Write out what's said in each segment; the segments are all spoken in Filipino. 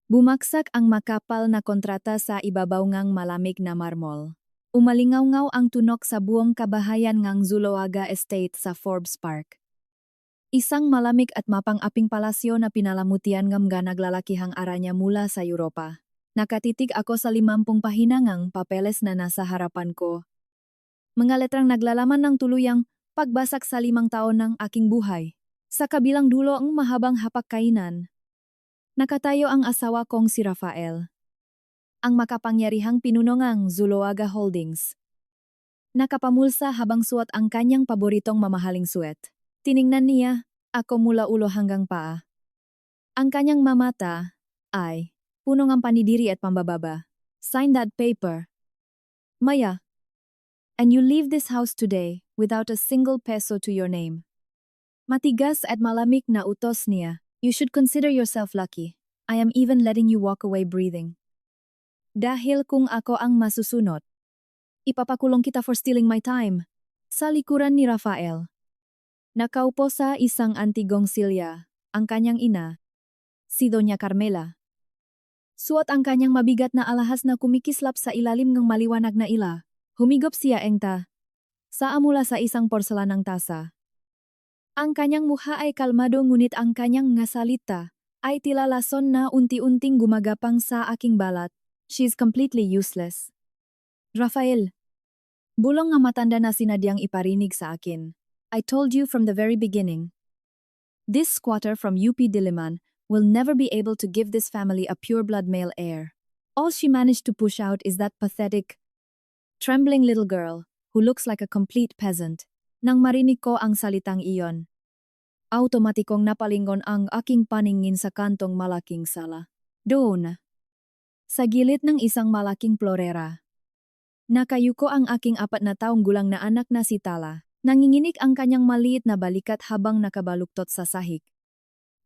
Bumaksak ang makapal na kontrata sa ibabaw ngang malamig na marmol. Umalingaw-ngaw ang tunok sa buong kabahayan ngang Zuloaga Estate sa Forbes Park. Isang malamig at mapang-aping palasyo na pinalamutian ng mga naglalakihang aranya mula sa Europa. Nakatitig ako sa 50 pahinangang papeles na nasa harapan ko. Mga letrang naglalaman ng tuluyang pagbasak sa 5 taon ng aking buhay. Sa kabilang dulo ang mahabang hapag-kainan. Nakatayo ang asawa kong si Rafael. Ang makapangyarihang pinuno ng Zuloaga Holdings. Nakapamulsa habang suot ang kanyang paboritong mamahaling suwet. Tiningnan niya ako mula ulo hanggang paa. Ang kanyang mamata ay puno ng panidiri at pambababa. Sign that paper. Maya. And you leave this house today without a single peso to your name. Matigas at malamig na utos niya. You should consider yourself lucky. I am even letting you walk away breathing. Dahil kung ako ang masusunod, ipapakulong kita for stealing my time. Sa likuran ni Rafael. Nakaupo sa isang antigong silya, ang kanyang ina, si Doña Carmela. Suot ang kanyang mabigat na alahas na kumikislap sa ilalim ng maliwanag na ila. Humigop siya engta. Sa mula sa isang porselanang tasa. Ang kanyang mukha ay kalmado ngunit ang kanyang mga salita ay tila lason na unti-unting gumagapang sa aking balat. She's completely useless. Rafael. Bulong nga matanda na sinadyang iparinig sa akin. I told you from the very beginning. This squatter from UP Diliman will never be able to give this family a pure-blood male heir. All she managed to push out is that pathetic, trembling little girl who looks like a complete peasant. Nang marinig ko ang salitang iyon, automatikong napalingon ang aking paningin sa kantong malaking sala. Doon, sa gilid ng isang malaking florera, nakayuko ang aking 4 na taong gulang na anak na si Tala. Nanginginig ang kanyang maliit na balikat habang nakabaluktot sa sahig.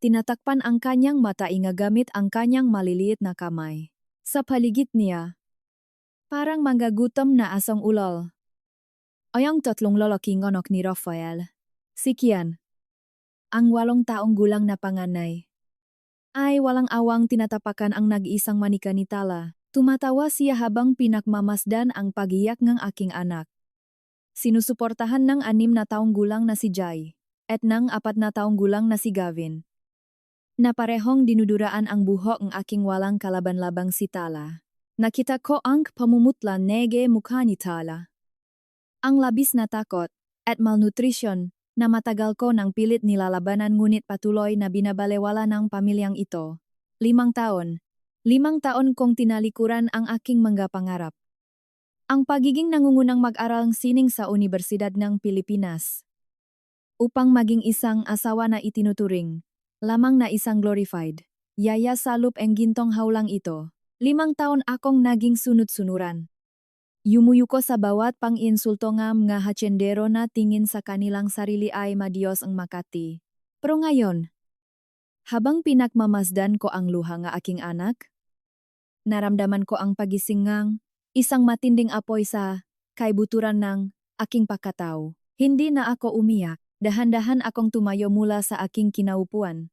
Tinatakpan ang kanyang mata gamit ang kanyang maliliit na kamay. Sa paligid niya, parang manggagutom na asong ulol. Ay ang 3 lalaking anak ni Rafael. Si Kian, ang 8 taong gulang na panganay, ay walang awang tinatapakan ang nag-isang manika ni Tala. Tumatawa siya habang pinakmamasdan ang pagiyak ng aking anak. Sinusuportahan ng 6 na taong gulang na si Jai, at ng 4 na taong gulang na si Gavin. Na parehong dinuduraan ang buhok ng aking walang kalaban-labang si Tala. Nakita ko ang pamumutla nege mukha ni Tala. Ang labis na takot at malnutrition na matagal ko nang pilit nilalabanan ngunit patuloy na binabalewala ng pamilyang ito. 5 taon. 5 taon kong tinalikuran ang aking mga pangarap. Ang pagiging nangungunang mag-aral sining sa Universidad ng Pilipinas. Upang maging isang asawa na itinuturing, lamang na isang glorified, yaya salup ang gintong haulang ito. 5 taon akong naging sunod-sunuran. Yumuyu ko sa bawat pang-insulto ng mga hatsendero na tingin sa kanilang sarili ay madiyos ang Makati. Pero ngayon, habang pinakmamasdan ko ang luha ng aking anak, naramdaman ko ang pagising ng isang matinding apoy sa kaibuturan ng aking pagkatao. Hindi na ako umiyak, dahan-dahan akong tumayo mula sa aking kinaupuan.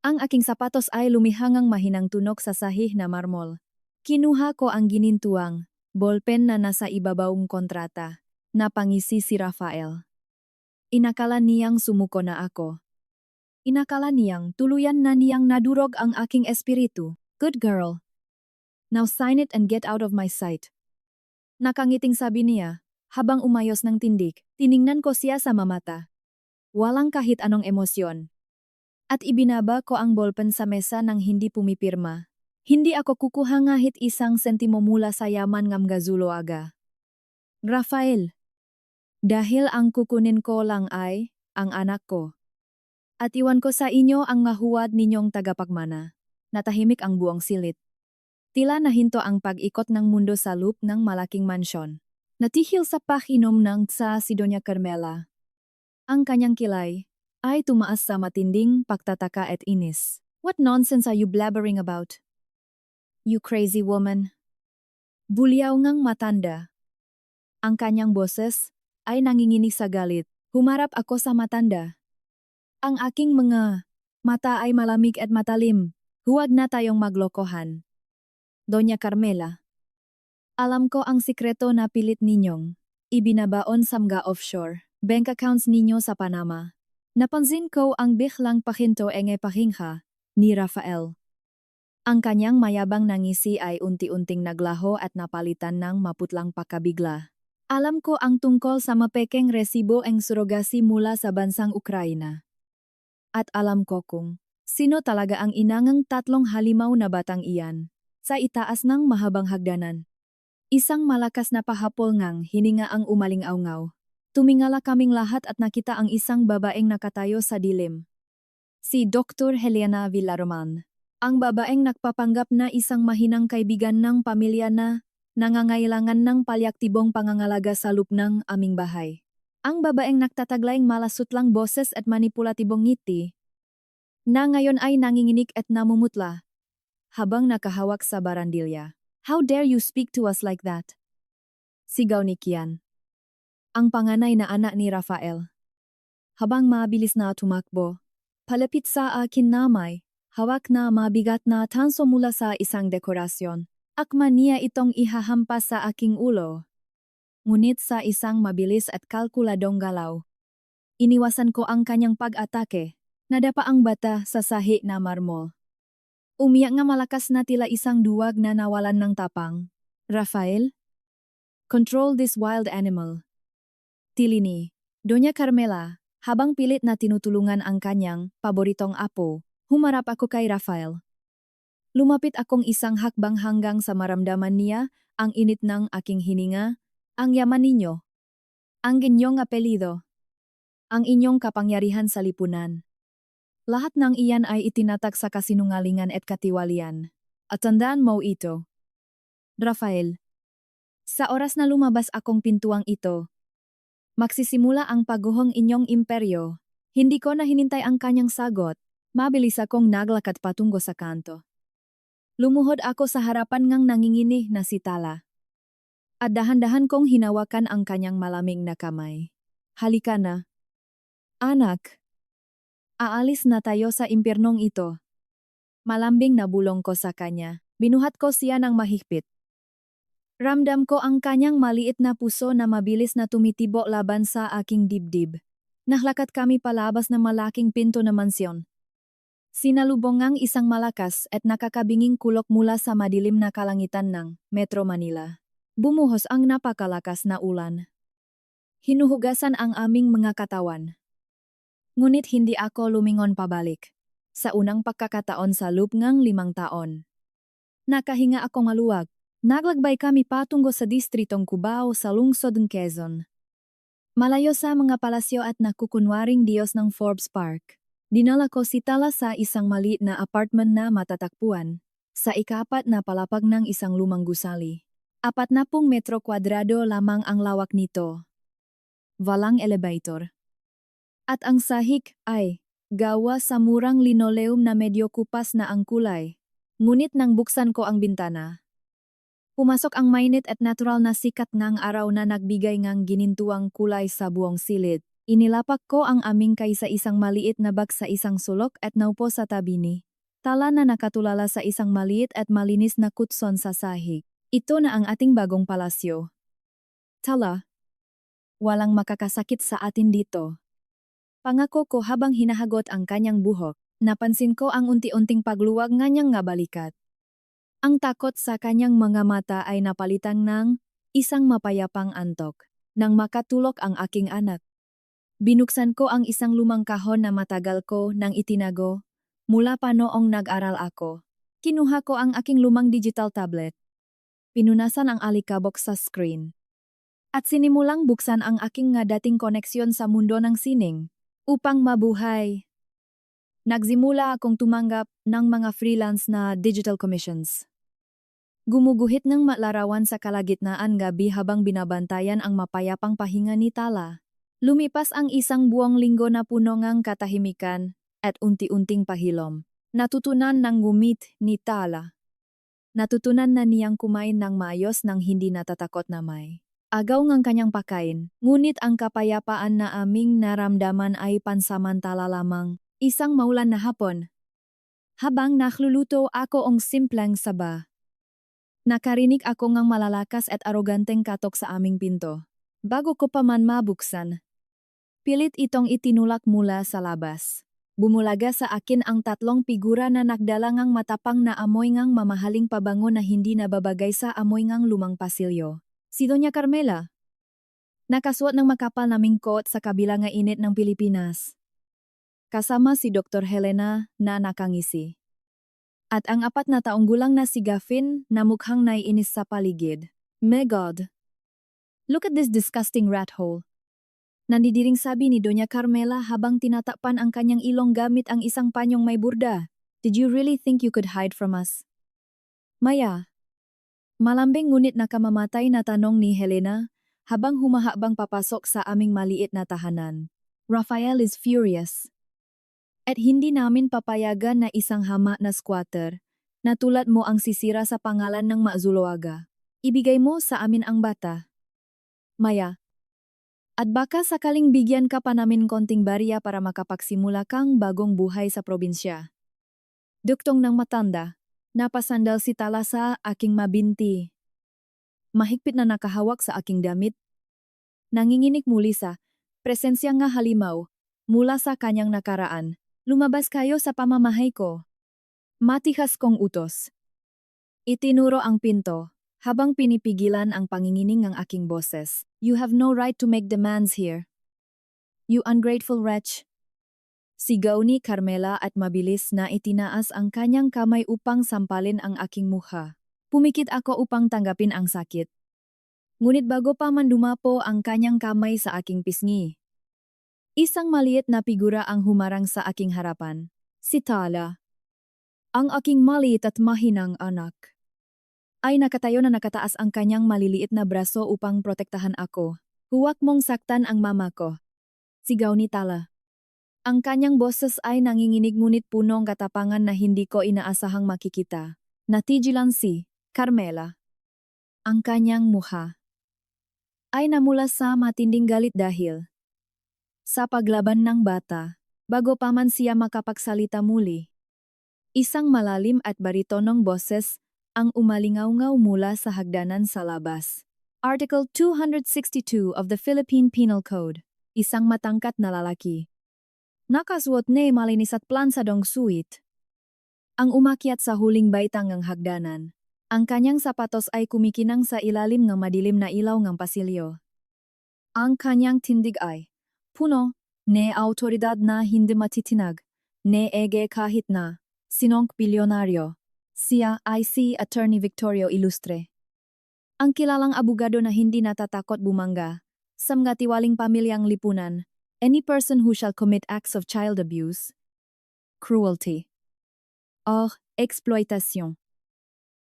Ang aking sapatos ay lumihangang mahinang tunok sa sahih na marmol. Kinuha ko ang ginintuang ballpen na nasa ibabawng kontrata. Napangisi si Rafael. Inakala niyang sumuko na ako. Inakala niyang tuluyan na niyang nadurog ang aking espiritu. Good girl. Now sign it and get out of my sight. Nakangiting sabi niya, habang umayos ng tindig, tiningnan ko siya sa mamata. Walang kahit anong emosyon. At ibinaba ko ang ballpen sa mesa nang hindi pumipirma. Hindi ako kukuha ngahit isang sentimo mula sa yaman ng Zuloaga. Rafael. Dahil ang kukunin ko lang ay ang anak ko. At iwan ko sa inyo ang ngahuwad ninyong tagapagmana. Natahimik ang buong silid. Tila nahinto ang pag-ikot ng mundo sa loop ng malaking mansyon. Natihil sa pakinom ng sa si Doña Carmela. Ang kanyang kilay ay tumaas sa matinding pagtataka at inis. What nonsense are you blabbering about? You crazy woman. Bulyaw ngang matanda. Ang kanyang boses ay nanginginig sa galit. Humarap ako sa matanda. Ang aking mga mata ay malamig at matalim. Huwag na tayong maglokohan. Doña Carmela. Alam ko ang sikreto na pilit ninyong ibinabaon sa mga offshore bank accounts ninyo sa Panama. Napansin ko ang biglang pahinto pakingha ni Rafael. Ang kanyang mayabang na ngisi ay unti-unting naglaho at napalitan ng maputlang pakabigla. Alam ko ang tungkol sa mapekeng resibo ang surogasi mula sa bansang Ukraina. At alam ko kung sino talaga ang inangang 3 halimaw na batang iyan sa itaas ng mahabang hagdanan. Isang malakas na pahapol ngang hininga ang umaling-awngaw. Tumingala kaming lahat at nakita ang isang babaeng nakatayo sa dilim. Si Dr. Helena Villaroman. Ang babaeng nagpapanggap na isang mahinang kaibigan ng pamilya na nangangailangan ng palyaktibong pangangalaga sa lupang aming bahay. Ang babaeng nagtataglayng malasutlang boses at manipulatibong ngiti na ngayon ay nanginginig at namumutla habang nakahawak sa barandilya. How dare you speak to us like that? Sigaw ni Kian, ang panganay na anak ni Rafael. Habang mabilis na tumakbo, palapit sa akin na may hawak na mabigat na tanso mula sa isang dekorasyon. Akma niya itong ihahampas sa aking ulo. Ngunit sa isang mabilis at kalkuladong galaw, iniwasan ko ang kanyang pag-atake. Nadapa ang bata sa sahi na marmol. Umiyak nga malakas na tila isang duwag na nawalan ng tapang. Rafael? Control this wild animal. Tili ni Doña Carmela, habang pilit na tinutulungan ang kanyang paboritong apo, humarap ako kay Rafael. Lumapit akong isang hakbang hanggang sa maramdaman niya ang init ng aking hininga, ang yaman ninyo, ang inyong apelido, ang inyong kapangyarihan sa lipunan. Lahat ng iyan ay itinatag sa kasinungalingan at katiwalian. At tandaan mo ito. Rafael, sa oras na lumabas akong pintuang ito, magsisimula ang pagguhong inyong imperyo. Hindi ko na hinintay ang kanyang sagot, mabilis akong naglakad patungo sa kanto. Lumuhod ako sa harapan ngang nanginginig na si Tala. At dahan-dahan kong hinawakan ang kanyang malamig na kamay. Halika na. Anak. Aalis na tayo sa impyernong ito. Malambing na bulong ko sa kanya. Binuhat ko siya ng mahigpit. Ramdam ko ang kanyang maliit na puso na mabilis na tumitibo laban sa aking dibdib. Naglakad kami palabas ng malaking pinto na mansyon. Sinalubong ang isang malakas at nakakabinging kulok mula sa madilim na kalangitan ng Metro Manila. Bumuhos ang napakalakas na ulan. Hinuhugasan ang aming mga katawan. Ngunit hindi ako lumingon pabalik. Sa unang pagkakataon sa loob ng 5 taon. Nakahinga ako maluwag. Naglagbay kami patungo sa distritong Cubao sa lungsod ng Quezon. Malayo sa mga palasyo at nakukunwaring Diyos ng Forbes Park. Dinala ko si Tala sa isang maliit na apartment na matatakpuan. Sa ika-4 na palapag ng isang lumang gusali. 40 metro kwadrado lamang ang lawak nito. Walang elevator. At ang sahig ay gawa sa murang linoleum na medyo kupas na ang kulay. Ngunit nang buksan ko ang bintana, pumasok ang mainit at natural na sikat ng araw na nagbigay ng ginintuang kulay sa buong silid. Inilapak ko ang aming kay sa isang maliit na bag sa isang sulok at naupo sa tabi ni Tala na nakatulala sa isang maliit at malinis na kutson sa sahig. Ito na ang ating bagong palasyo. Tala, walang makakasakit sa atin dito. Pangako ko habang hinahagot ang kanyang buhok, napansin ko ang unti-unting pagluwag nga niyang nga balikat. Ang takot sa kanyang mga mata ay napalitan ng isang mapayapang antok. Nang makatulog ang aking anak. Binuksan ko ang isang lumang kahon na matagal ko nang itinago. Mula pa noong nag-aral ako. Kinuha ko ang aking lumang digital tablet. Pinunasan ang alikabok sa screen. At sinimulang buksan ang aking nga dating koneksyon sa mundo ng sining. Upang mabuhay. Nagsimula akong tumanggap ng mga freelance na digital commissions. Gumuguhit ng malarawan sa kalagitnaan gabi habang binabantayan ang mapayapang pahinga ni Tala. Lumipas ang isang buong linggo na puno ngang katahimikan at unti-unting pahilom. Natutunan ng gumit ni Tala. Natutunan na niyang kumain ng maayos nang hindi natatakot na may agaw ngang kanyang pakain, ngunit ang kapayapaan na aming naramdaman ay pansamantala lamang. Isang maulan na hapon. Habang nagluluto ako ang simpleng saba. Nakarinig ako ngang malalakas at aroganteng katok sa aming pinto. Bago ko pa man mabuksan, pilit itong itinulak mula sa labas. Bumulaga sa akin ang tatlong figura na nagdala ngang matapang na amoy ngang mamahaling pabango na hindi nababagay sa amoy ngang lumang pasilyo. Si Doña Carmela. Nakasuot ng makapal na mingkot sa kabila nga init ng Pilipinas. Kasama si Dr. Helena na nakangisi. At ang 4 na taong gulang na si Gaffin na mukhang naiinis sa paligid. My God! Look at this disgusting rat hole. Nandidiring sabi ni Doña Carmela habang tinatakpan ang kanyang ilong gamit ang isang panyong may burda. Did you really think you could hide from us? Maya. Malambing ngunit nakamamatay na tanong ni Helena habang humahabang papasok sa aming maliit na tahanan. Rafael is furious. At hindi namin papayagan na isang hama na squatter na tulad mo ang sisira sa pangalan ng Mazuloaga. Ibigay mo sa amin ang bata. Maya. At baka sakaling bigyan ka pa namin konting barya para makapagsimula kang bagong buhay sa probinsya. Duktong ng matanda, napasandal si Tala sa aking mabinti. Mahigpit na nakahawak sa aking damit. Nanginginig muli sa presensya nga halimaw mula sa kanyang nakaraan. Lumabas kayo sa pamamahay ko. Matihas kong utos. Itinuro ang pinto. Habang pinipigilan ang pangingining ng aking boses, you have no right to make demands here. You ungrateful wretch. Sigaw ni Carmela at mabilis na itinaas ang kanyang kamay upang sampalin ang aking mukha. Pumikit ako upang tanggapin ang sakit. Ngunit bago pa man dumapo ang kanyang kamay sa aking pisngi, isang maliit na figura ang humarang sa aking harapan. Si Tala. Ang aking maliit at mahinang anak. Ay nakatayo na nakataas ang kanyang maliliit na braso upang protektahan ako. Huwag mong saktan ang mama ko. Sigaw ni Tala. Ang kanyang boses ay nanginginig ngunit punong katapangan na hindi ko inaasahang makikita. Natigilan si Carmela. Ang kanyang mukha ay namula sa matinding galit dahil sa paglaban ng bata, bago pa man siya makapagsalita muli. Isang malalim at baritonong boses ang umalingaw-ngaw mula sa hagdanan sa labas. Article 262 of the Philippine Penal Code. Isang matangkat na lalaki. Nakasuot na malinis at plansadong suit. Ang umakyat sa huling baitang ng hagdanan. Ang kanyang sapatos ay kumikinang sa ilalim ng madilim na ilaw ng pasilyo. Ang kanyang tindig ay puno, ne autoridad na hindi matitinag, ne ege kahit na sinong bilyonaryo. Siya ay si Attorney Victorio Ilustre. Ang kilalang abogado na hindi natatakot bumangga sa mga tiwaling pamilyang lipunan, any person who shall commit acts of child abuse, cruelty, or exploitation,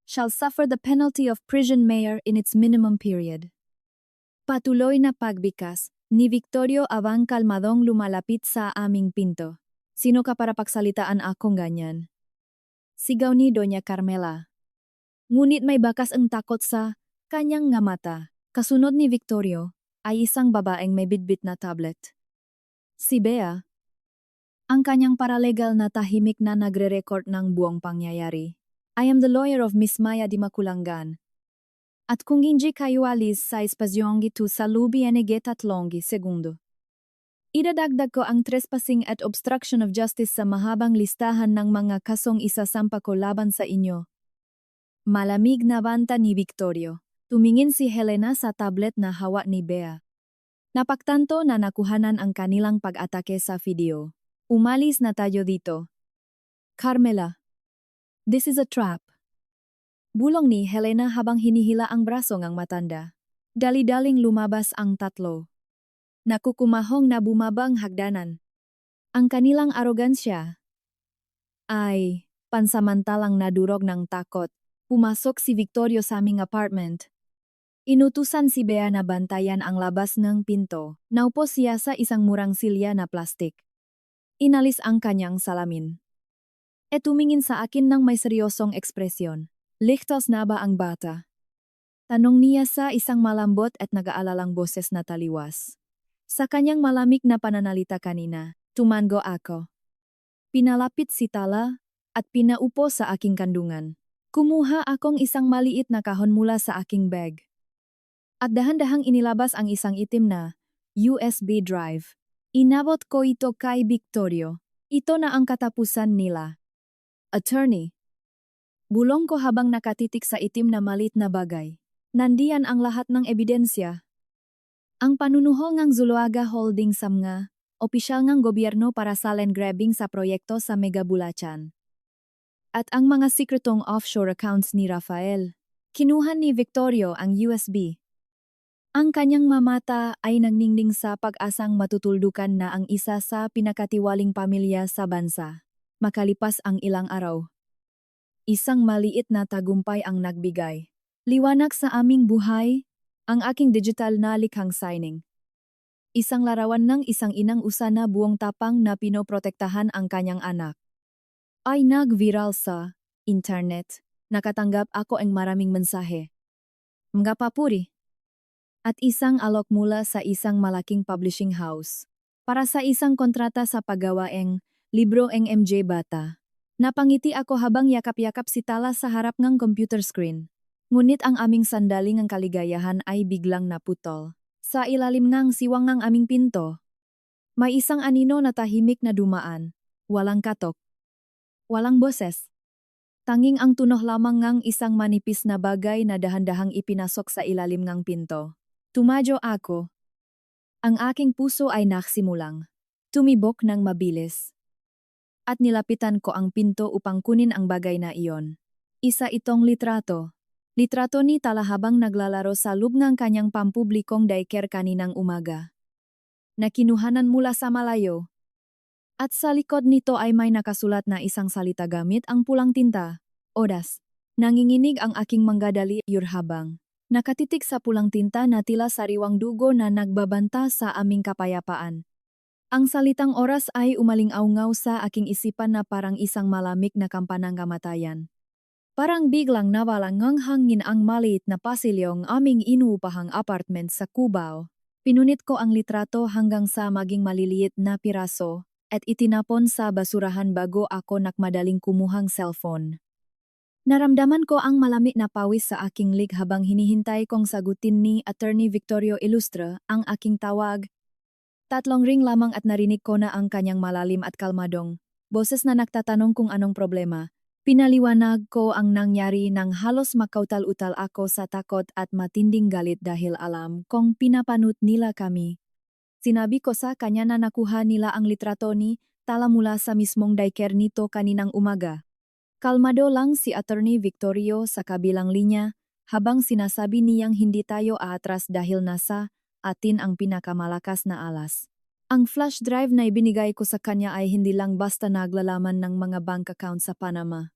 shall suffer the penalty of prison mayor in its minimum period. Patuloy na pagbikas ni Victorio abang kalmadong lumalapit sa aming pinto. Sino ka para pagsalitaan akong ganyan? Sigaw ni Doña Carmela. Ngunit may bakas ang takot sa kanyang nga mata. Kasunod ni Victorio ay isang babaeng may bitbit na tablet. Si Bea. Ang kanyang paralegal na tahimik na nagre-record ng buong pangyayari. I am the lawyer of Miss Maya Di Maculangan. At kung hindi kayo alis sa espasyong ito sa lubi ene tatlongi segundo. Idadagdag ko ang trespassing at obstruction of justice sa mahabang listahan ng mga kasong isasampa ko laban sa inyo. Malamig na banta ni Victorio. Tumingin si Helena sa tablet na hawak ni Bea. Napaktanto na nakuhanan ang kanilang pag-atake sa video. Umalis na tayo dito. Carmela. This is a trap. Bulong ni Helena habang hinihila ang braso ng matanda. Dali-daling lumabas ang tatlo. Nakukumahong na bumabang hagdanan. Ang kanilang arogansya ay pansamantalang nadurog ng takot. Pumasok si Victorio sa aming apartment. Inutusan si Bea na bantayan ang labas ng pinto. Naupo siya sa isang murang silya na plastik. Inalis ang kanyang salamin. E tumingin sa akin ng may seryosong ekspresyon. Ligtas na ba ang bata? Tanong niya sa isang malambot at nag-aalalang boses na taliwas. Sa kanyang malamig na pananalita kanina, tumango ako. Pinalapit si Tala at pinaupo sa aking kandungan. Kumuha akong isang maliit na kahon mula sa aking bag. At dahan-dahang inilabas ang isang itim na USB drive. Inabot ko ito kay Victorio. Ito na ang katapusan nila. Attorney. Bulong ko habang nakatitik sa itim na maliit na bagay. Nandiyan ang lahat ng ebidensya. Ang panunuhol ng Zuluaga Holdings sa mga opisyal ng gobyerno para sa land grabbing sa proyekto sa Megabulacan. At ang mga sikretong offshore accounts ni Rafael. Kinuha ni Victorio ang USB. Ang kanyang mamata ay nagningning sa pag-asang matutuldukan na ang isa sa pinakatiwaling pamilya sa bansa. Makalipas ang ilang araw. Isang maliit na tagumpay ang nagbigay. Liwanag sa aming buhay, ang aking digital na likhang signing. Isang larawan ng isang inang usana buong tapang na pinoprotektahan ang kanyang anak. Ay nag-viral sa internet. Nakatanggap ako ng maraming mensahe. Mga papuri. At isang alok mula sa isang malaking publishing house. Para sa isang kontrata sa paggawaeng libro ng MJ Bata. Napangiti ako habang yakap-yakap si Tala sa harap ng computer screen. Ngunit ang aming sandaling ang kaligayahan ay biglang naputol. Sa ilalim ng siwang ng aming pinto. May isang anino na tahimik na dumaan. Walang katok. Walang boses. Tanging ang tunog lamang ng isang manipis na bagay na dahan-dahang ipinasok sa ilalim ng pinto. Tumadyo ako. Ang aking puso ay naksimulang. Tumibok ng mabilis. At nilapitan ko ang pinto upang kunin ang bagay na iyon. Isa itong litrato. Litrato ni Tala habang naglalaro sa loob ng kanyang pampublikong daycare kaninang umaga. Nakinuhanan mula sa malayo. At sa likod nito ay may nakasulat na isang salita gamit ang pulang tinta. Oras. Nanginginig ang aking manggadali habang nakatitik sa pulang tinta na tila sariwang dugo na nagbabanta sa aming kapayapaan. Ang salitang oras ay umaling-aungaw sa aking isipan na parang isang malamig na kampanang kamatayan. Parang biglang nawalang ng hangin ang maliit na pasilyong aming inuupahang apartment sa Cubao. Pinunit ko ang litrato hanggang sa maging maliliit na piraso at itinapon sa basurahan bago ako nakmadaling kumuhang cellphone. Naramdaman ko ang malamig na pawis sa aking lig habang hinihintay kong sagutin ni Attorney Victorio Ilustre ang aking tawag. 3 ring lamang at narinig ko na ang kanyang malalim at kalmadong boses na nagtatanong kung anong problema. Pinaliwanag ko ang nangyari nang halos makautal-utal ako sa takot at matinding galit dahil alam kong pinapanut nila kami. Sinabi ko sa kanya na nakuha nila ang litrato ni Tala mula sa mismong daycare nito kaninang umaga. Kalmado lang si Attorney Victorio sa kabilang linya habang sinasabi niyang hindi tayo aatras dahil nasa atin ang pinakamalakas na alas. Ang flash drive na ibinigay ko sa kanya ay hindi lang basta naglalaman ng mga bank account sa Panama.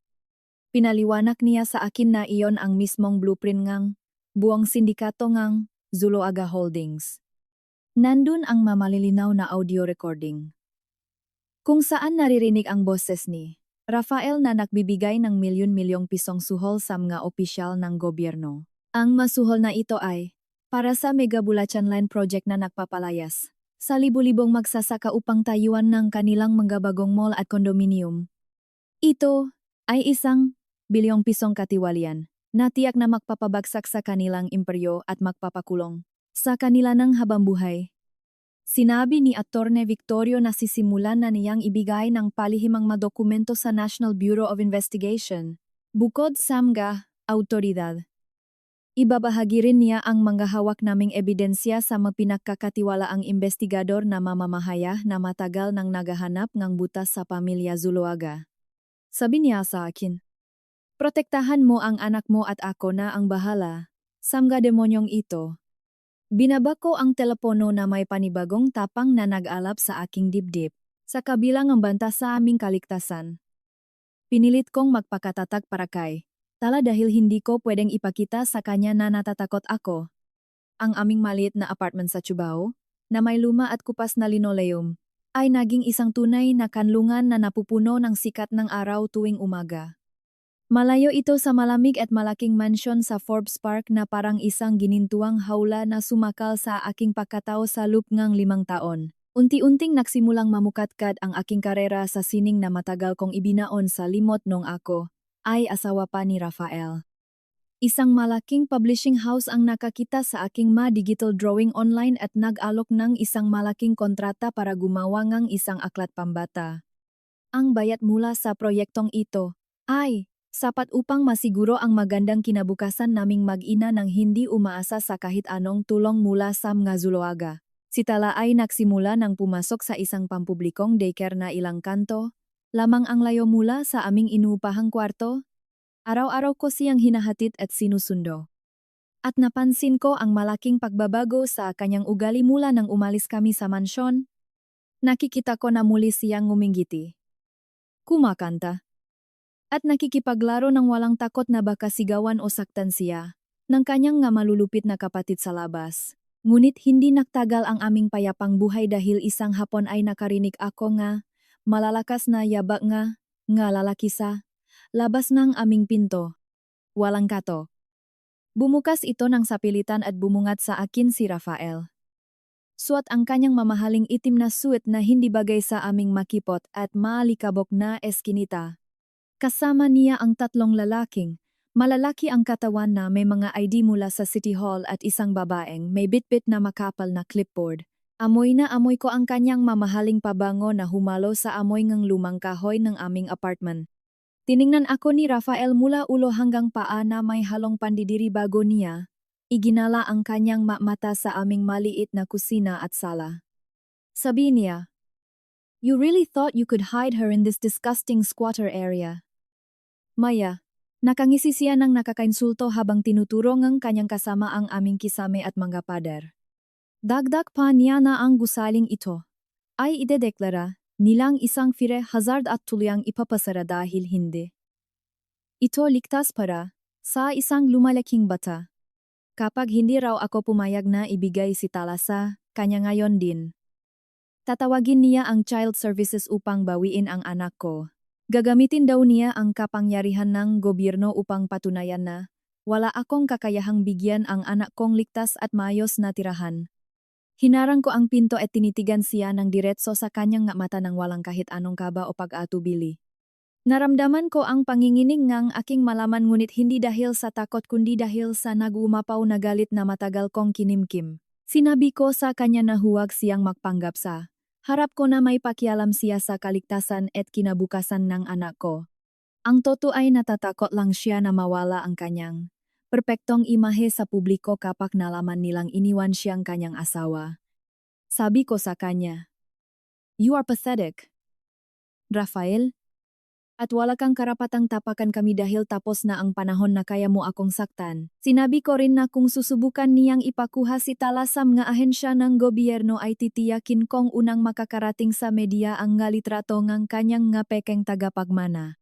Pinaliwanag niya sa akin na iyon ang mismong blueprint ng buong sindikato ng Zuluaga Holdings. Nandun ang mamalilinaw na audio recording. Kung saan naririnig ang boses ni Rafael na nagbibigay ng milyon-milyong pisong suhol sa mga opisyal ng gobyerno. Ang masuhol na ito ay para sa Megabulacan Land Project na nagpapalayas sa libu-libong magsasaka upang tayuan ng kanilang mga bagong mall at kondominium. Ito ay isang bilyong pisong katiwalian na tiyak na magpapabagsak sa kanilang imperyo at magpapakulong sa kanila ng habambuhay. Sinabi ni Attorney Victorio na sisimulan na niyang ibigay ng palihimang mga dokumento sa National Bureau of Investigation, bukod sa mga autoridad. Ibabahagi rin niya ang mga hawak naming ebidensya sa mga pinagkakatiwalaang investigador na mamamahaya na matagal nang naghahanap ng butas sa pamilya Zuluaga. Sabi niya sa akin, protektahan mo ang anak mo at ako na ang bahala sa mga demonyong ito. Binaba ko ang telepono na may panibagong tapang na nag-alap sa aking dibdib, sa kabilang ang banta sa aming kaligtasan. Pinilit kong magpakatatag para kay Tala dahil hindi ko pwedeng ipakita sa kanya na natatakot ako. Ang aming maliit na apartment sa Cubao, na may luma at kupas na linoleum, ay naging isang tunay na kanlungan na napupuno ng sikat ng araw tuwing umaga. Malayo ito sa malamig at malaking mansyon sa Forbes Park na parang isang ginintuang hawla na sumakal sa aking pagkatao sa loob ng 5 taon. Unti-unting nagsimulang mamukatkad ang aking karera sa sining na matagal kong ibinaon sa limot nung ako ay asawa pa ni Rafael. Isang malaking publishing house ang nakakita sa aking digital drawing online at nag-alok ng isang malaking kontrata para gumawa ng isang aklat pambata. Ang bayad mula sa proyektong ito ay sapat upang masiguro ang magandang kinabukasan naming mag-ina nang hindi umaasa sa kahit anong tulong mula sa mga Zuloaga. Si Tala ay nagsimula nang pumasok sa isang pampublikong daycare na ilang kanto, lamang ang layo mula sa aming inuupahang kwarto. Araw-araw ko siyang hinahatid at sinusundo. At napansin ko ang malaking pagbabago sa kanyang ugali mula nang umalis kami sa mansyon. Nakikita ko na muli siyang ngumingiti, kumakanta, at nakikipaglaro ng walang takot na baka sigawan o saktan siya ng kanyang nga malulupit na kapatid sa labas. Ngunit hindi nagtagal ang aming payapang buhay dahil isang hapon ay nakarinig ako nga malalakas na yabak nga lalaki sa labas ng aming pinto. Walang kato. Bumukas ito ng sapilitan at bumungat sa akin si Rafael. Suot ang kanyang mamahaling itim na suit na hindi bagay sa aming makipot at maalikabok na eskinita. Kasama niya ang tatlong lalaking, malalaki ang katawan na may mga ID mula sa City Hall at isang babaeng may bitbit na makapal na clipboard. Amoy na amoy ko ang kanyang mamahaling pabango na humalo sa amoy ng lumang kahoy ng aming apartment. Tiningnan ako ni Rafael mula ulo hanggang paa na may halong pandidiri bago niya iginala ang kanyang mata sa aming maliit na kusina at sala. Sabi niya, "You really thought you could hide her in this disgusting squatter area?" Maya, nakangisi siya ng nakakainsulto habang tinuturo ng kanyang kasama ang aming kisame at mga pader. Dagdag pa niya na ang gusaling ito ay idedeklara nilang isang fire hazard at tuluyang ipapasara dahil hindi ito ligtas para sa isang lumalaking bata. Kapag hindi raw ako pumayag na ibigay si Tala sa kanya ngayon din, tatawagin niya ang child services upang bawiin ang anak ko. Gagamitin daw niya ang kapangyarihan ng gobyerno upang patunayan na wala akong kakayahang bigyan ang anak kong ligtas at maayos na tirahan. Hinarang ko ang pinto at tinitigan siya ng diretso sa kanyang mata nang walang kahit anong kaba o pag-atubili. Naramdaman ko ang panginginig ng aking malaman ngunit hindi dahil sa takot kundi dahil sa naguumapaw na galit na matagal kong kinimkim. Sinabi ko sa kanya na huwag siyang magpanggap sa harap ko na may pakialam siya sa kaligtasan at kinabukasan ng anak ko. Ang totoo ay natatakot lang siya na mawala ang kanyang perpektong imahe sa publiko kapag nalaman nilang iniwan siyang kanyang asawa. Sabi ko sa kanya, "You are pathetic, Rafael. At wala kang karapatang tapakan kami dahil tapos na ang panahon na kaya mo akong saktan." Sinabi ko rin na kung susubukan niyang ipakuha si Tala sa mga ahensya ng gobyerno ay titiyakin kong unang makakarating sa media ang litrato ng kanyang pekeng tagapagmana.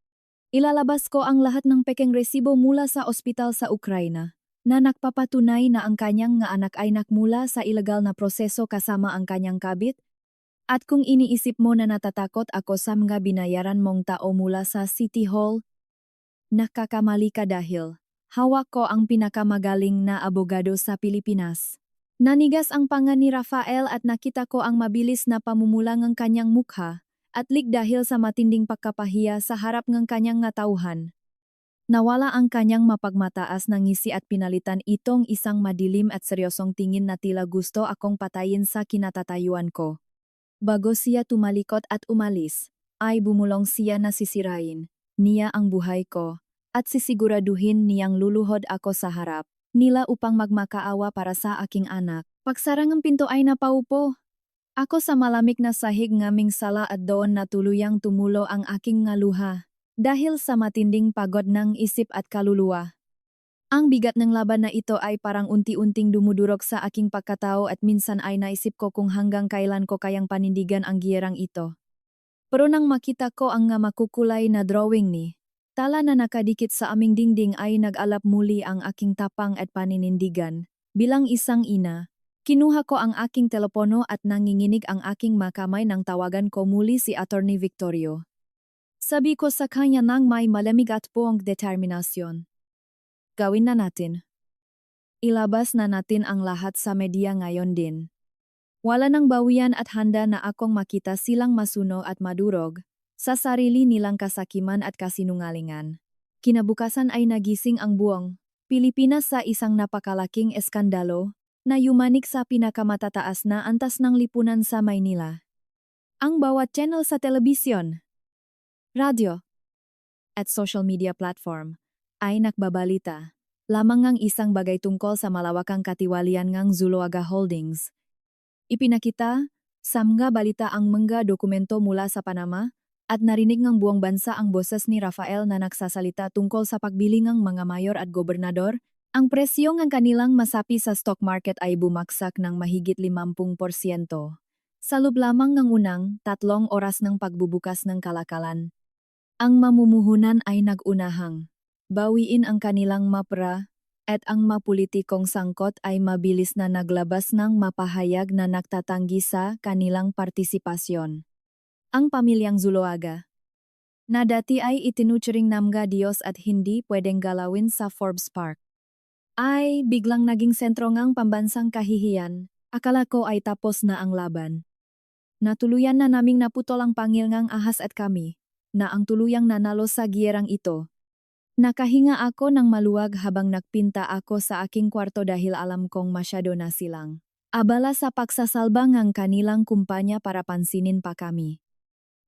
Ilalabas ko ang lahat ng pekeng resibo mula sa ospital sa Ukraina na nagpapatunay na ang kanyang anak ay nakmula sa ilegal na proseso kasama ang kanyang kabit. At kung iniisip mo na natatakot ako sa mga binayaran mong tao mula sa City Hall, nakakamali ka dahil hawak ko ang pinakamagaling na abogado sa Pilipinas. Nanigas ang panga ni Rafael at nakita ko ang mabilis na pamumulang ng kanyang mukha at lig dahil sa matinding pagkapahiya sa harap ng kanyang tauhan. Nawala ang kanyang mapagmataas na ngisi at pinalitan itong isang madilim at seryosong tingin na tila gusto akong patayin sa kinatatayuan ko. Bago siya tumalikot at umalis, ay bumulong siya na sisirain niya ang buhay ko at sisiguraduhin niyang luluhod ako sa harap nila upang magmakaawa para sa aking anak. Pagsarang ang pinto ay napaupo ako sa malamig na sahig ngaming sala at doon na tuluyang tumulo ang aking luha dahil sa matinding pagod ng isip at kaluluwa. Ang bigat ng laban na ito ay parang unti-unting dumudurog sa aking pagkatao at minsan ay naisip ko kung hanggang kailan ko kayang panindigan ang giyerang ito. Pero nang makita ko ang makukulay na drawing ni Tala na nakadikit sa aming dingding ay nag-alap muli ang aking tapang at paninindigan. Bilang isang ina, kinuha ko ang aking telepono at nanginginig ang aking makamay nang tawagan ko muli si Attorney Victorio. Sabi ko sa kanya nang may malamig at buong determinasyon. Gawin na natin. Ilabas na natin ang lahat sa media ngayon din. Wala nang bawian at handa na akong makita silang masuno at madurog sa sarili nilang kasakiman at kasinungalingan. Kinabukasan ay nagising ang buong Pilipinas sa isang napakalaking eskandalo na yumanik sa pinakamatataas na antas ng lipunan sa Maynila. Ang bawat channel sa telebisyon, radyo, at social media platform ay nakbabalita lamang ng isang bagay tungkol sa malawakang katiwalian ng Zuluaga Holdings. Ipinakita sa mga balita ang mga dokumento mula sa Panama at narinig ng buong bansa ang boses ni Rafael na nagsasalita tungkol sa pagbili ng mga mayor at gobernador. Ang presyo ng kanilang masapi sa stock market ay bumaksak ng mahigit 50%. Sa loob lamang ng unang 3 oras ng pagbubukas ng kalakalan. Ang mamumuhunan ay nagunahang bawiin ang kanilang mapra at ang mapulitikong sangkot ay mabilis na naglabas ng mapahayag na nagtatanggi sa kanilang partisipasyon. Ang pamilyang Zuluaga, na dati ay itinuturing namga Diyos at hindi pwedeng galawin sa Forbes Park, ay biglang naging sentro ng pambansang kahihiyan. Akala ko ay tapos na ang laban. Natuluyan na naming naputol ang pangil ngang ahas at kami, na ang tuluyang nanalo sa giyerang ito. Nakahinga ako ng maluwag habang nagpinta ako sa aking kwarto dahil alam kong masyado na silang abala sa pagsasalba ng kanilang kumpanya para pansinin pa kami.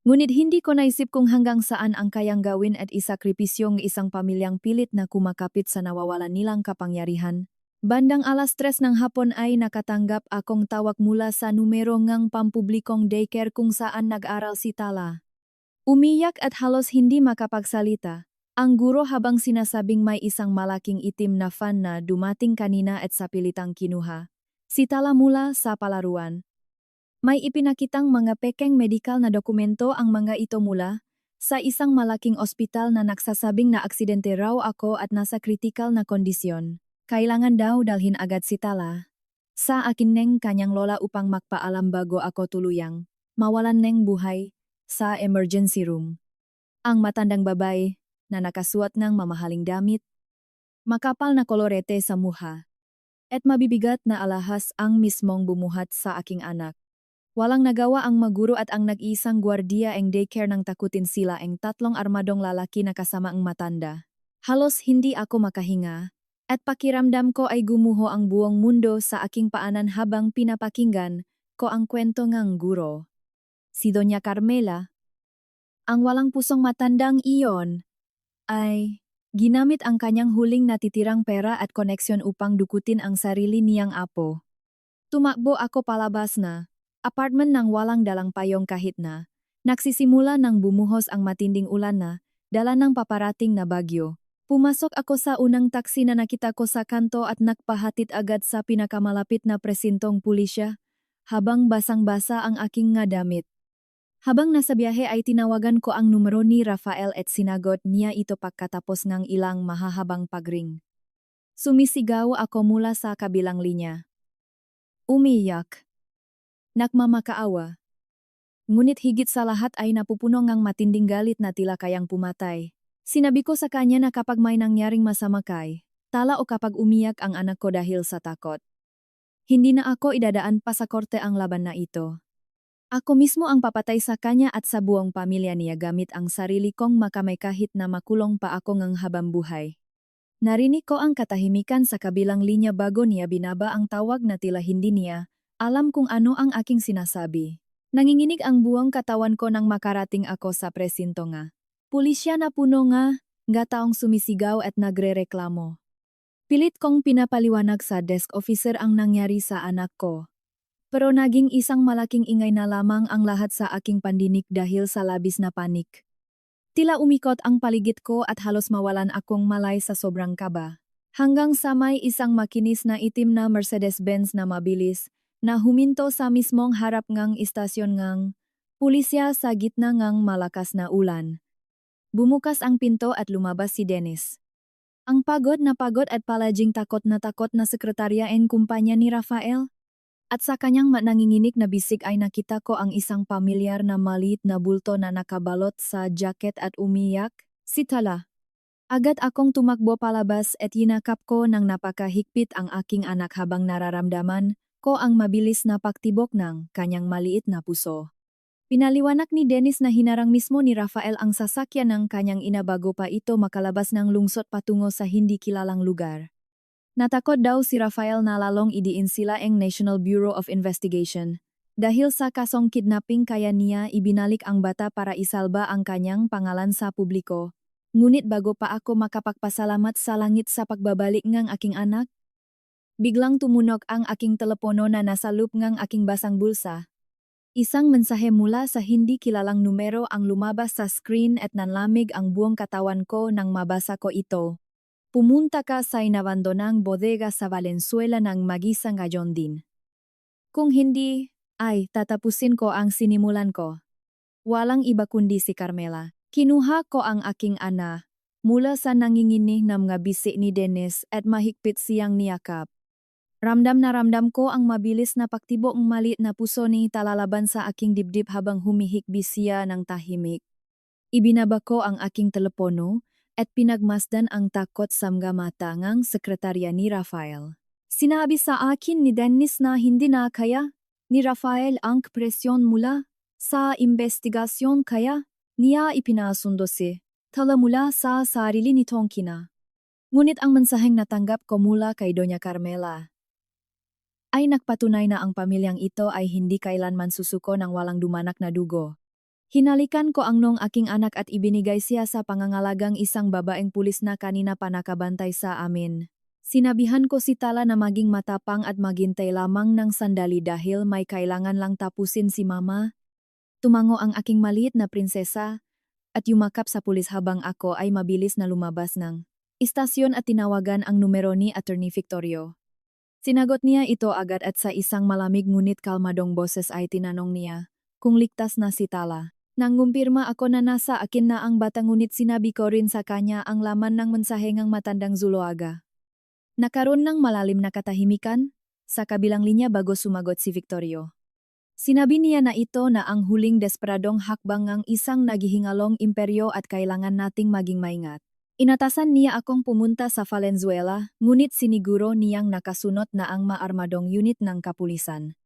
Ngunit hindi ko naisip kung hanggang saan ang kayang gawin at isakripisyong isang pamilyang pilit na kumakapit sa nawawalan nilang kapangyarihan. Bandang 3:00 ng hapon ay nakatanggap akong tawag mula sa numero ng pampublikong daycare kung saan nag-aral si Tala. Umiyak at halos hindi makapagsalita ang guro habang sinasabing may isang malaking itim na fan na dumating kanina at sa pilitang kinuha si Tala mula sa palaruan. May ipinakitang mga pekeng medikal na dokumento ang mga ito mula sa isang malaking ospital na nagsasabing na aksidente raw ako at nasa kritikal na kondisyon. Kailangan daw dalhin agad si Tala sa akin neng kanyang lola upang magpaalam bago ako tuluyang mawalan neng buhay sa emergency room. Ang matandang babae na nakasuot ng mamahaling damit, makapal na kolorete sa muha, at mabibigat na alahas ang mismong bumuhat sa aking anak. Walang nagawa ang maguro at ang nag-iisang gwardiya ang daycare nang takutin sila ang 3 armadong lalaki na kasama ang matanda. Halos hindi ako makahinga, at pakiramdam ko ay gumuho ang buong mundo sa aking paanan habang pinapakinggan ko ang kwento ng guro. Si Doña Carmela, ang walang pusong matandang iyon, ay ginamit ang kanyang huling natitirang pera at koneksyon upang dukutin ang sarili niyang apo. Tumakbo ako palabas na apartment ng walang dalang payong kahit na nagsisimula ng bumuhos ang matinding ulan na dala ng paparating na bagyo. Pumasok ako sa unang taksi na nakita ko sa kanto at nagpahatid agad sa pinakamalapit na presintong pulisya habang basang-basa ang aking nga damit. Habang nasa biyahe ay tinawagan ko ang numero ni Rafael at sinagot niya ito pagkatapos ng ilang mahahabang pagring. Sumisigaw ako mula sa kabilang linya. Umiyak. Nagmamakaawa. Ngunit higit sa lahat ay napupuno ng matinding galit na tila kayang pumatay. Sinabi ko sa kanya na kapag may nangyaring masama kay Tala o kapag umiyak ang anak ko dahil sa takot, hindi na ako idadaan pa sa korte ang laban na ito. Ako mismo ang papatay sa kanya at sa buong pamilya niya gamit ang sarili kong makamay kahit na makulong pa ako ng habang buhay. Narinig ko ang katahimikan sa kabilang linya bago niya binaba ang tawag na tila hindi niya alam kung ano ang aking sinasabi. Nanginginig ang buong katawan ko nang makarating ako sa presinto nga. Pulisya na puno nga taong sumisigaw at nagrereklamo. Pilit kong pinapaliwanag sa desk officer ang nangyari sa anak ko. Pero naging isang malaking ingay na lamang ang lahat sa aking pandinig dahil sa labis na panik. Tila umikot ang paligid ko at halos mawalan akong malay sa sobrang kaba. Hanggang sa may isang makinis na itim na Mercedes-Benz na mabilis na huminto sa mismong harap ngang istasyon ngang pulisya sa gitna ngang malakas na ulan. Bumukas ang pinto at lumabas si Dennis. Ang pagod at palaging takot na sekretarya en kumpanya ni Rafael. At sa kanyang nanginginig na bisig ay nakita ko ang isang pamilyar na maliit na bulto na nakabalot sa jacket at umiyak, si Tala. Agad akong tumakbo palabas at yinakap ko ng napakahigpit ang aking anak habang nararamdaman ko ang mabilis na pagtibok ng kanyang maliit na puso. Pinaliwanag ni Dennis na hinarang mismo ni Rafael ang sasakyan ng kanyang ina bago pa ito makalabas ng lungsod patungo sa hindi kilalang lugar. Natakot daw si Rafael na lalong idiin sila ang National Bureau of Investigation. Dahil sa kasong kidnapping kaya niya ibinalik ang bata para isalba ang kanyang pangalan sa publiko. Ngunit bago pa ako makapagpasalamat sa langit sa pagbabalik ng aking anak, biglang tumunog ang aking telepono na nasa loop ng aking basang bulsa. Isang mensahe mula sa hindi kilalang numero ang lumabas sa screen at nanlamig ang buong katawan ko nang mabasa ko ito. Pumunta ka sa inabandonang bodega sa Valenzuela ng mag-isa ngayon din. Kung hindi, ay tatapusin ko ang sinimulan ko. Walang iba kundi si Carmela. Kinuha ko ang aking ana mula sa nanginginig na mga bisi ni Dennis at mahigpit siyang niyakap. Ramdam na ramdam ko ang mabilis na pagtibok ng maliit na puso ni talalaban sa aking dibdib habang humihikbi siya ng tahimik. Ibinaba ko ang aking telepono at pinagmasdan ang takot sa mga mata ng sekretarya ni Rafael. Sinabi sa akin ni Dennis na hindi na kaya ni Rafael ang presyon mula sa investigasyon kaya niya ipinasundo si tala mula sa sarili nitong kina. Ngunit ang mensaheng natanggap ko mula kay Doña Carmela ay nagpatunay na ang pamilyang ito ay hindi kailanman susuko ng walang dumanak na dugo. Hinalikan ko ang nong aking anak at ibinigay siya sa pangangalagang isang babaeng pulis na kanina pa nakabantay sa amin. Sinabihan ko si Tala na maging matapang at maghintay lamang ng sandali dahil may kailangan lang tapusin si Mama. Tumango ang aking maliit na prinsesa at yumakap sa pulis habang ako ay mabilis na lumabas ng istasyon at tinawagan ang numero ni Attorney Victorio. Sinagot niya ito agad at sa isang malamig ngunit kalmadong boses ay tinanong niya kung ligtas na si Tala. Nangumpirma ako na nasa akin na ang bata ngunit sinabi ko rin sa kanya ang laman ng mensahe ng matandang Zuloaga. Nakaroon ng malalim na katahimikan sa kabilang linya bago sumagot si Victorio. Sinabi niya na ito na ang huling desperadong hakbang ng isang naghihingalong imperyo at kailangan nating maging maingat. Inatasan niya akong pumunta sa Valenzuela, ngunit siniguro niyang nakasunot na ang maarmadong unit ng kapulisan.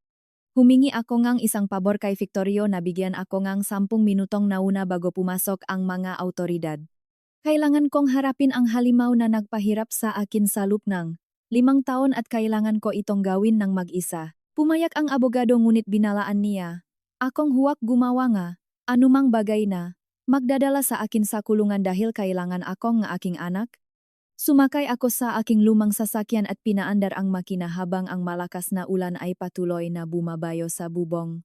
Humingi ako ngang isang pabor kay Victorio na bigyan ako ngang 10 minutong nauna bago pumasok ang mga autoridad. Kailangan kong harapin ang halimaw na nagpahirap sa akin sa loob ng 5 taon at kailangan ko itong gawin ng mag-isa. Pumayag ang abogado ngunit binalaan niya. Akong huwag gumawa nga, anumang bagay na magdadala sa akin sa kulungan dahil kailangan akong ng aking anak. Sumakay ako sa aking lumang sasakyan at pinaandar ang makina habang ang malakas na ulan ay patuloy na bumabayo sa bubong.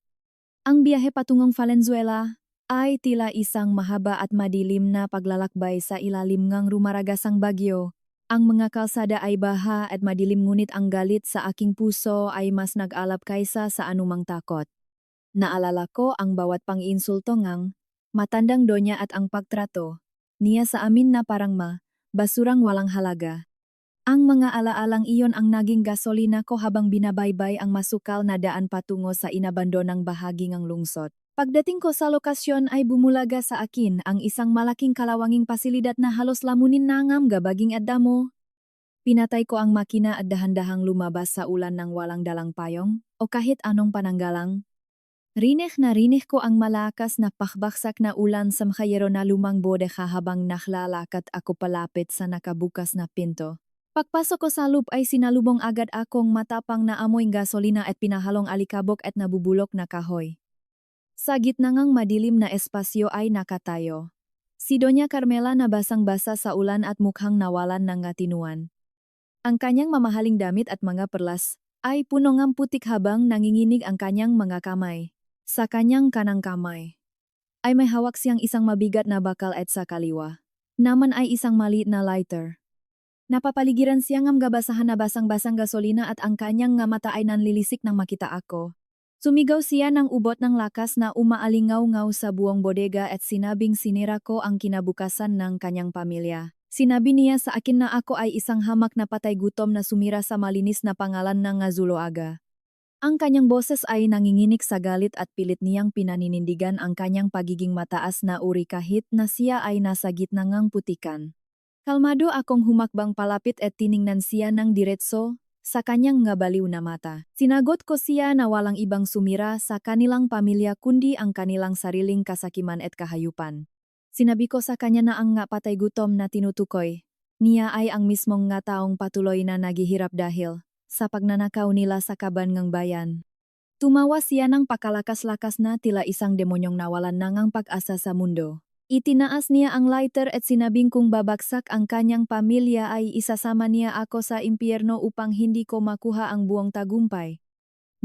Ang biyahe patungong Valenzuela ay tila isang mahaba at madilim na paglalakbay sa ilalim ng rumaragasang bagyo. Ang mga kalsada ay baha at madilim ngunit ang galit sa aking puso ay mas nag-alab kaysa sa anumang takot. Naalala ko ang bawat pang-iinsulto ngang matandang donya at ang pagtrato niya sa amin na parang basurang walang halaga. Ang mga alaalang iyon ang naging gasolina ko habang binabaybay ang masukal na daan patungo sa inabandonang bahagi ng lungsod. Pagdating ko sa lokasyon ay bumulaga sa akin ang isang malaking kalawanging pasilidad na halos lamunin na ngam gabaging at damo. Pinatay ko ang makina at dahan-dahang lumabas sa ulan ng walang dalang payong o kahit anong pananggalang. Rinig na rinig ko ang malakas na pakbaksak na ulan sa makayero na lumang bodega habang naklalakad ako palapit sa nakabukas na pinto. Pagpasok ko sa loob ay sinalubong agad akong matapang na amoy gasolina at pinahalong alikabok at nabubulok na kahoy. Sa gitna ng madilim na espasyo ay nakatayo si Doña Carmela na basang-basa sa ulan at mukhang nawalan ng ngatinuan. Ang kanyang mamahaling damit at mga perlas ay puno ng putik habang nanginginig ang kanyang mga kamay. Sa kanyang kanang kamay ay may hawak siyang isang mabigat na bakal at sa kaliwa naman ay isang maliit na lighter. Napapaligiran siya ng gabasahan na basang-basang gasolina at ang kanyang nga mata ay nanlilisik nang makita ako. Sumigaw siya ng ubot ng lakas na umaalingaw-ngaw sa buong bodega at sinabing sinira ko ang kinabukasan ng kanyang pamilya. Sinabi niya sa akin na ako ay isang hamak na patay gutom na sumira sa malinis na pangalan ng Zuloaga. Ang kanyang boses ay nanginginig sa galit at pilit niyang pinaninindigan ang kanyang pagiging mataas na uri kahit na siya ay nasa gitna ng putikan. Kalmado akong humakbang palapit at tiningnan siya ng diretso sa kanyang mga baliw na mata. Sinagot ko siya na walang ibang sumira sa kanilang pamilya kundi ang kanilang sariling kasakiman at kahayupan. Sinabi ko sa kanya na ang nga patay gutom na tinutukoy niya ay ang mismong nga taong patuloy na naghihirap dahil sa pagnanakaw nila sa kaban ngang bayan. Tumawa siya ng pakalakas-lakas na tila isang demonyong nawalan na ngang pag-asa sa mundo. Itinaas niya ang lighter at sinabing kung babagsak ang kanyang pamilya ay isasama niya ako sa impyerno upang hindi ko makuha ang buong tagumpay.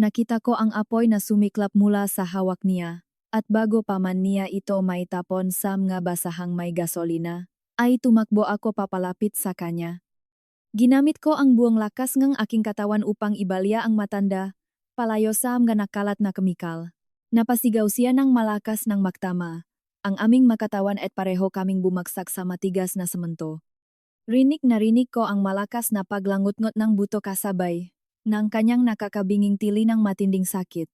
Nakita ko ang apoy na sumiklap mula sa hawak niya, at bago pa man niya ito maitapon sa mga basahang may gasolina, ay tumakbo ako papalapit sa kanya. Ginamit ko ang buong lakas ng aking katawan upang ibalya ang matanda, palayo sa mga nakalat na kemikal. Napasigaw siya ng malakas ng magtama. Ang aming makatawan at pareho kaming bumagsak sa matigas na semento. Rinig na rinig ko ang malakas na paglangot-ngot ng buto kasabay ng kanyang nakakabinging tili ng matinding sakit.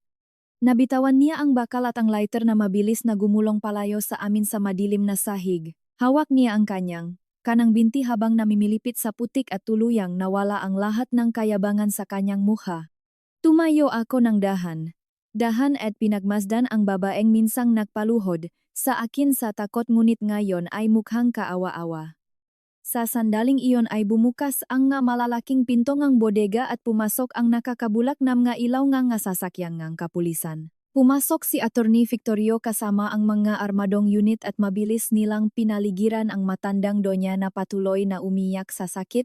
Nabitawan niya ang bakal at ang lighter na mabilis na gumulong palayo sa amin sa madilim na sahig. Hawak niya ang kanyang kanang binti habang namimilipit sa putik at tuluyang nawala ang lahat ng kayabangan sa kanyang mukha. Tumayo ako ng dahan at pinagmasdan ang babaeng minsang nagpaluhod sa akin sa takot ngunit ngayon ay mukhang kaawa-awa. Sa sandaling iyon ay bumukas ang nga malalaking pinto ngang bodega at pumasok ang nakakabulak na mga ilaw nga sasakyang ngang kapulisan. Pumasok si Attorney Victorio kasama ang mga armadong unit at mabilis nilang pinaligiran ang matandang donya na patuloy na umiyak sa sakit.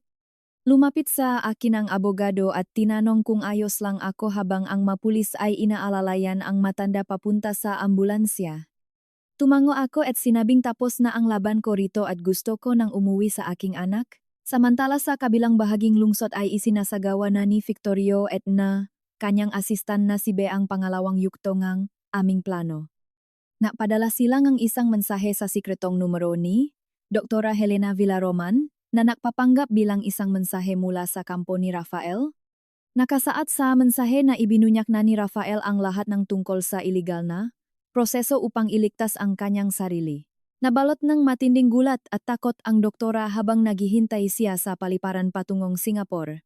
Lumapit sa akin ang abogado at tinanong kung ayos lang ako habang ang mapulis ay inaalalayan ang matanda papunta sa ambulansya. Tumango ako at sinabing tapos na ang laban ko rito at gusto ko nang umuwi sa aking anak. Samantala sa kabilang bahaging lungsod ay isinasagawa na ni Victorio at na kanyang asistan na si Beang pangalawang yukto ngang aming plano. Napadala sila ng isang mensahe sa sikretong numero ni Dr. Helena Villaroman na nagpapanggap bilang isang mensahe mula sa kampo ni Rafael. Nakasaad sa mensahe na ibinunyak na ni Rafael ang lahat ng tungkol sa iligal na proseso upang iligtas ang kanyang sarili. Nabalot ng matinding gulat at takot ang doktora habang naghihintay siya sa paliparan patungong Singapore.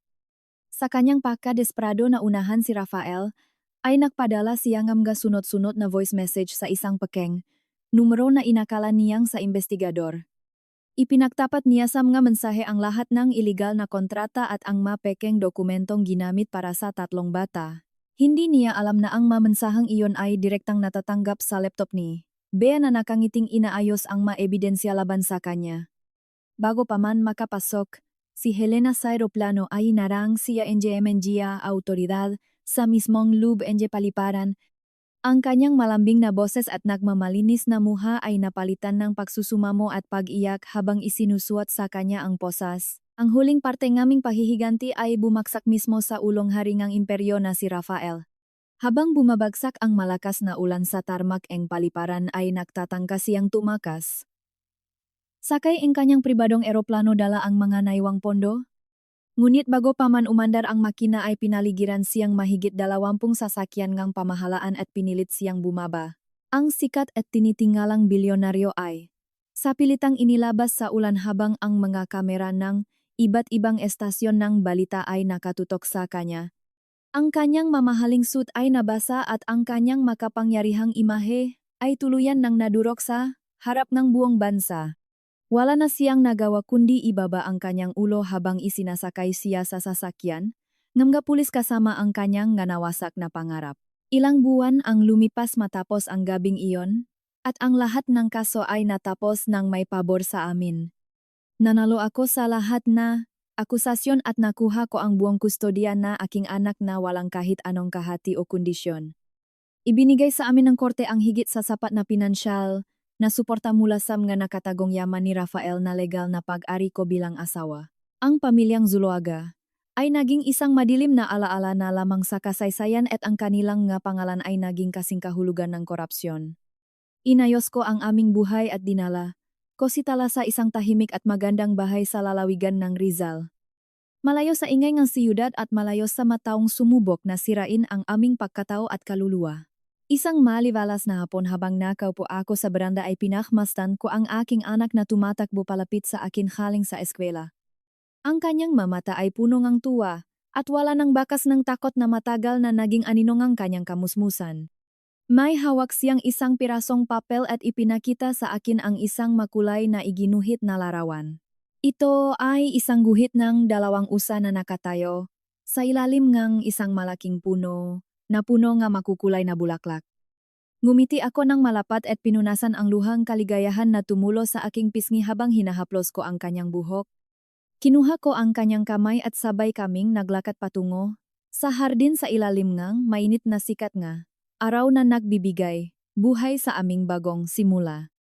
Sa kanyang pagkadesperado na unahan si Rafael, ay nagpadala siya ng mga sunod-sunod na voice message sa isang pekeng, numero na inakala niyang sa investigador. Ipinagtapat niya sa mga mensahe ang lahat ng iligal na kontrata at ang mapekeng dokumentong ginamit para sa 3 bata. Hindi niya alam na ang mamensahang iyon ay direktang natatanggap sa laptop ni Bea na nakangiting inaayos ang maebidensya laban sa kanya. Bago pa man makapasok, si Helena sa aeroplano ay narang siya NJMNGA autoridad sa mismong loob NJ paliparan. Ang kanyang malambing na boses at nagmamalinis na muha ay napalitan ng pagsusumamo at pag-iyak habang isinusuot sa kanya ang posas. Ang huling parte ngaming pahihiganti ay bumaksak mismo sa ulong haringang imperyo na si Rafael. Habang bumabagsak ang malakas na ulan sa tarmac eng paliparan ay nagtatangka siyang tumakas. Sakay ang kanyang pribadong eroplano dala ang mga naiwang pondo. Ngunit bago pa man umandar ang makina ay pinaligiran siyang mahigit 20 sasakyan ngang pamahalaan at pinilit siyang bumaba. Ang sikat at tinitingalang bilyonaryo ay sa pilitang inilabas sa ulan habang ang mga kamera ng iba't ibang estasyon ng balita ay nakatutok sa kanya. Ang kanyang mamahaling suit ay nabasa at ang kanyang makapangyarihang imahe ay tuluyan ng nadurok sa harap ng buong bansa. Wala na siyang nagawa kundi ibaba ang kanyang ulo habang isinasakay siya sa sasakyan, ng mga pulis kasama ang kanyang nawasak na pangarap. Ilang buwan ang lumipas matapos ang gabing iyon, at ang lahat ng kaso ay natapos ng may pabor sa amin. Nanalo ako sa lahat na akusasyon at nakuha ko ang buong kustodiya na aking anak na walang kahit anong kahati o kondisyon. Ibinigay sa amin ng korte ang higit sa sapat na pinansyal na suporta mula sa mga nakatagong yaman ni Rafael na legal na pag-ari ko bilang asawa. Ang pamilyang Zuluaga ay naging isang madilim na alaala na lamang sa kasaysayan at ang kanilang nga pangalan ay naging kasing kahulugan ng korupsyon. Inayos ko ang aming buhay at dinala ko si Tala sa isang tahimik at magandang bahay sa lalawigan ng Rizal. Malayo sa ingay ng siyudad at malayo sa mataong sumubok na sirain ang aming pagkatao at kaluluwa. Isang maliwalas na hapon habang nakaupo ako sa beranda ay pinakmasdan ko ang aking anak na tumatakbo palapit sa akin haling sa eskwela. Ang kanyang mamata ay puno ng tuwa, At wala nang bakas ng takot na matagal na naging aninong ang kanyang kamusmusan. May hawak siyang isang pirasong papel at ipinakita sa akin ang isang makulay na iginuhit na larawan. Ito ay isang guhit ng dalawang usa na nakatayo sa ilalim ng isang malaking puno na puno nga makukulay na bulaklak. Ngumiti ako ng malapat at pinunasan ang luhang kaligayahan na tumulo sa aking pisngi habang hinahaplos ko ang kanyang buhok. Kinuha ko ang kanyang kamay at sabay kaming naglakad patungo sa hardin sa ilalim ng mainit na sikat nga araw na nagbibigay buhay sa aming bagong simula.